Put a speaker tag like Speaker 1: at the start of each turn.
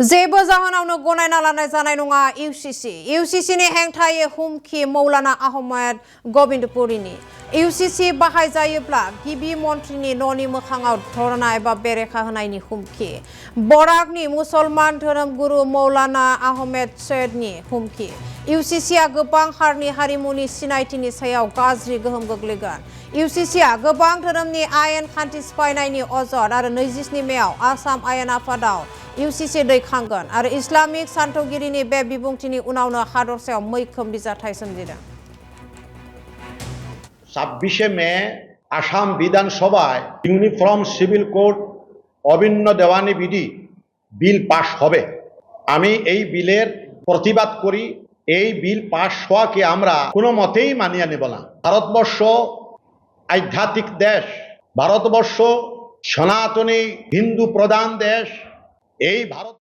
Speaker 1: जेबो जाहोनावनो गनायना लानाय जानाय नङा UCCनि हेंथायै हुमखि मौलाना आहमेद गबिन्दपुरीनि UCC बाहायजायोब्ला गिबि मन्थ्रिनि न'नि मोखाङाव धरना एबा बेरेखा होनायनि हुमखि बराकनि मुसलमान धोरोमगुरु मौलाना आहमेद सैयदनि हुमखि UCCआ गोबां हारिनि हारिमुनि सिनायथिनि सायाव गाज्रि गोहोम गोग्लैगोन UCCआ गोबां धोरोमनि आयेन खान्थि सिफायनायनि अजद आरो 27 मेआव आसाम आयेन आफादाव UCC दैखांगोन आरो इस्लामिक सान्थौगिरिनि बे बिबुंथिनि उनावनो हादरसायाव मैखोम बिजाथाय सोमजिदों।
Speaker 2: 26 মে আসাম বিধানসভায় ইউনিফর্ম সিভিল কোড অভিন্ন দেওয়ানি বিধি বিল পাশ হবে। আমি এই বিলের প্রতিবাদ করি। এই বিল পাশ হওয়াকে আমরা কোনো মতেই মানিয়ে নেব না। ভারতবর্ষ আধ্যাত্মিক দেশ, ভারতবর্ষ সনাতনী হিন্দু প্রধান দেশ। এই ভারত